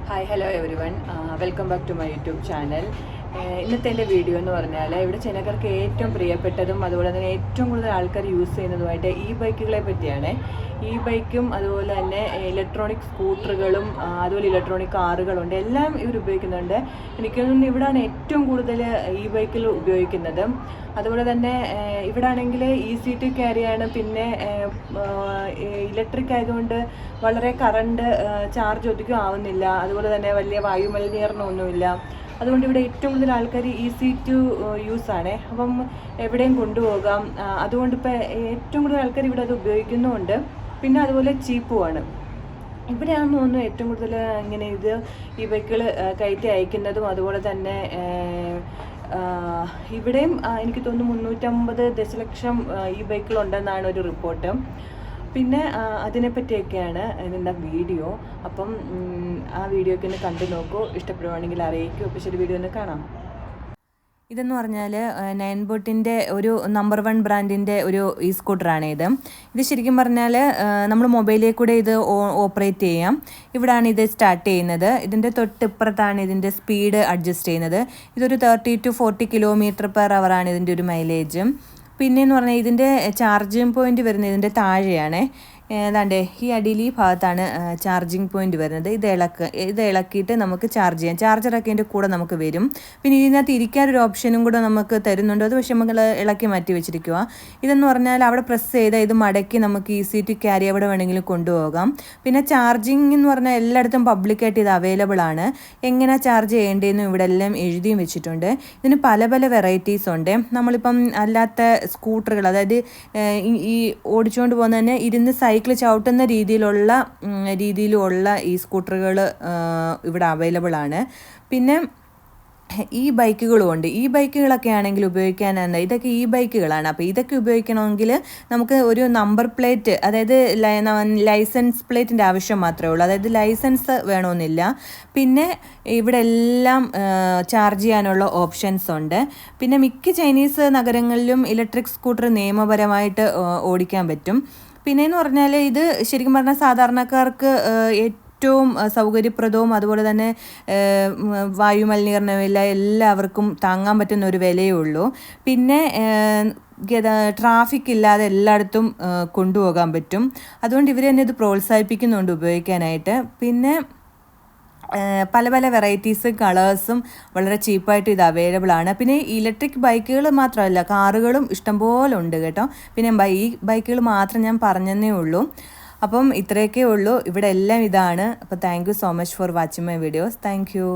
Hi hello everyone welcome back to my YouTube channel. ഇന്നത്തെ എൻ്റെ video എന്ന് പറഞ്ഞാൽ ഇവിടെ ജനങ്ങൾക്ക് ഏറ്റവും പ്രിയപ്പെട്ടതും അതുപോലെ തന്നെ ഏറ്റവും കൂടുതൽ ആൾക്കാർ യൂസ് ചെയ്യുന്നതുമായിട്ട് ബൈക്കുകളെ പറ്റിയാണ്. ബൈക്കും അതുപോലെ തന്നെ ഇലക്ട്രോണിക് സ്കൂട്ടറുകളും അതുപോലെ ഇലക്ട്രോണിക് കാറുകളുണ്ട്, എല്ലാം ഇവർ ഉപയോഗിക്കുന്നുണ്ട്. എനിക്ക് തോന്നുന്നു ഇവിടാണ് ഏറ്റവും കൂടുതൽ ബൈക്കിൽ ഉപയോഗിക്കുന്നത്. അതുപോലെ തന്നെ ഇവിടെ ആണെങ്കിൽ ഈസി ടു ക്യാരിയാണ്. പിന്നെ ഇലക്ട്രിക് ആയതുകൊണ്ട് വളരെ കറണ്ട് ചാർജ് ഒതുക്കും ആവുന്നില്ല. അതുപോലെ തന്നെ വലിയ വായുമലിനീകരണമൊന്നുമില്ല. അതുകൊണ്ട് ഇവിടെ ഏറ്റവും കൂടുതൽ ആൾക്കാർ ഈസി ടു യൂസ് ആണ്. അപ്പം എവിടെയും കൊണ്ടുപോകാം. അതുകൊണ്ട് ഇപ്പോൾ ഏറ്റവും കൂടുതൽ ആൾക്കാർ ഇവിടെ അത് ഉപയോഗിക്കുന്നുമുണ്ട്. പിന്നെ അതുപോലെ ചീപ്പുമാണ്. ഇവിടെയാണെന്ന് തോന്നുന്നു ഏറ്റവും കൂടുതൽ ഇങ്ങനെ ബൈക്കുകൾ കയറ്റി അയക്കുന്നതും. അതുപോലെ തന്നെ ഇവിടെയും എനിക്ക് തോന്നുന്നു 350 ദശലക്ഷം ബൈക്കുകളുണ്ടെന്നാണ് ഒരു റിപ്പോർട്ട്. പിന്നെ അതിനെപ്പറ്റിയൊക്കെയാണ് ഇന്നത്തെ വീഡിയോ. അപ്പം ആ വീഡിയോ ഒക്കെ ഒന്ന് കണ്ടു നോക്കൂ. ഇഷ്ടപ്പെടുവാണെങ്കിൽ അറിയിക്കൂ. അപ്പോൾ ശരി, വീഡിയോ ഒന്ന് കാണാം. ഇതെന്ന് പറഞ്ഞാൽ നയൻബോട്ടിൻ്റെ ഒരു നമ്പർ 1 ബ്രാൻഡിൻ്റെ ഒരു സ്കൂട്ടറാണ് ഇത് ശരിക്കും പറഞ്ഞാൽ നമ്മൾ മൊബൈലിൽ കൂടെ ഇത് ഓപ്പറേറ്റ് ചെയ്യാം. ഇവിടാണ് ഇത് സ്റ്റാർട്ട് ചെയ്യുന്നത്. ഇതിൻ്റെ തൊട്ടിപ്പുറത്താണ് ഇതിൻ്റെ സ്പീഡ് അഡ്ജസ്റ്റ് ചെയ്യുന്നത്. ഇതൊരു 30 to 40 km/h ആണ് ഇതിൻ്റെ ഒരു മൈലേജ്. പിന്നെയെന്ന് പറഞ്ഞാൽ ഇതിൻ്റെ ചാർജിങ് പോയിന്റ് വരുന്നത് ഇതിൻ്റെ താഴെയാണ്. ഏതാണ്ട് ഈ അടിയിൽ ഈ ഭാഗത്താണ് ചാർജിങ് പോയിന്റ് വരുന്നത്. ഇത് ഇളക്കിയിട്ട് നമുക്ക് ചാർജ് ചെയ്യാം. ചാർജറൊക്കെ ഇതിൻ്റെ കൂടെ നമുക്ക് വരും. പിന്നെ ഇതിനകത്ത് ഇരിക്കാനൊരു ഓപ്ഷനും കൂടെ നമുക്ക് തരുന്നുണ്ട്. അത് പക്ഷേ നമ്മൾ ഇളക്കി മാറ്റി വെച്ചിരിക്കുക. ഇതെന്ന് പറഞ്ഞാൽ അവിടെ പ്രസ് ചെയ്താൽ ഇത് മടക്കി നമുക്ക് ഈസി ടു ക്യാരി എവിടെ വേണമെങ്കിലും കൊണ്ടുപോകാം. പിന്നെ ചാർജിങ് എന്ന് പറഞ്ഞാൽ എല്ലായിടത്തും പബ്ലിക്കായിട്ട് ഇത് അവൈലബിൾ ആണ്. എങ്ങനെ ചാർജ് ചെയ്യേണ്ടതെന്നും ഇവിടെ എല്ലാം എഴുതിയും വെച്ചിട്ടുണ്ട്. ഇതിന് പല പല വെറൈറ്റീസ് ഉണ്ട്. നമ്മളിപ്പം അല്ലാത്ത സ്കൂട്ടറുകൾ, അതായത് ഈ ഓടിച്ചുകൊണ്ട് പോകുന്ന തന്നെ ഇരുന്ന് സൈക്കിൾ ചവിട്ടുന്ന രീതിയിലുള്ള ഈ സ്കൂട്ടറുകൾ ഇവിടെ അവൈലബിൾ ആണ്. പിന്നെ ബൈക്കുകളും ഉണ്ട്. ബൈക്കുകളൊക്കെ ആണെങ്കിൽ ഉപയോഗിക്കാനാണ്. ഇതൊക്കെ ബൈക്കുകളാണ്. അപ്പോൾ ഇതൊക്കെ ഉപയോഗിക്കണമെങ്കിൽ നമുക്ക് ഒരു നമ്പർ പ്ലേറ്റ്, അതായത് ലൈസൻസ് പ്ലേറ്റിൻ്റെ ആവശ്യം മാത്രമേ ഉള്ളൂ. അതായത് ലൈസൻസ് വേണമെന്നില്ല. പിന്നെ ഇവിടെ എല്ലാം ചാർജ് ചെയ്യാനുള്ള ഓപ്ഷൻസ് ഉണ്ട്. പിന്നെ മിക്ക ചൈനീസ് നഗരങ്ങളിലും ഇലക്ട്രിക് സ്കൂട്ടർ നിയമപരമായിട്ട് ഓടിക്കാൻ പറ്റും. പിന്നെയെന്ന് പറഞ്ഞാൽ ഇത് ശരിക്കും പറഞ്ഞാൽ സാധാരണക്കാർക്ക് ഏറ്റവും സൗകര്യപ്രദവും അതുപോലെ തന്നെ വായുമലിനീകരണമില്ല, എല്ലാവർക്കും താങ്ങാൻ പറ്റുന്ന ഒരു വിലയേ ഉള്ളൂ. പിന്നെ ട്രാഫിക് ഇല്ലാതെ എല്ലായിടത്തും കൊണ്ടുപോകാൻ പറ്റും. അതുകൊണ്ട് ഇവർ തന്നെ ഇത് പ്രോത്സാഹിപ്പിക്കുന്നുണ്ട് ഉപയോഗിക്കാനായിട്ട്. പിന്നെ പല പല വെറൈറ്റീസും കളേഴ്സും വളരെ ചീപ്പായിട്ട് ഇത് അവൈലബിൾ ആണ്. പിന്നെ ഇലക്ട്രിക് ബൈക്കുകൾ മാത്രമല്ല, കാറുകളും ഇഷ്ടംപോലെ ഉണ്ട് കേട്ടോ. പിന്നെ ബൈക്കുകൾ മാത്രം ഞാൻ പറഞ്ഞതേ ഉള്ളൂ. അപ്പം ഇത്രയൊക്കെ ഉള്ളൂ. ഇവിടെ എല്ലാം ഇതാണ്. അപ്പോൾ thank you so much for watching my videos. Thank you.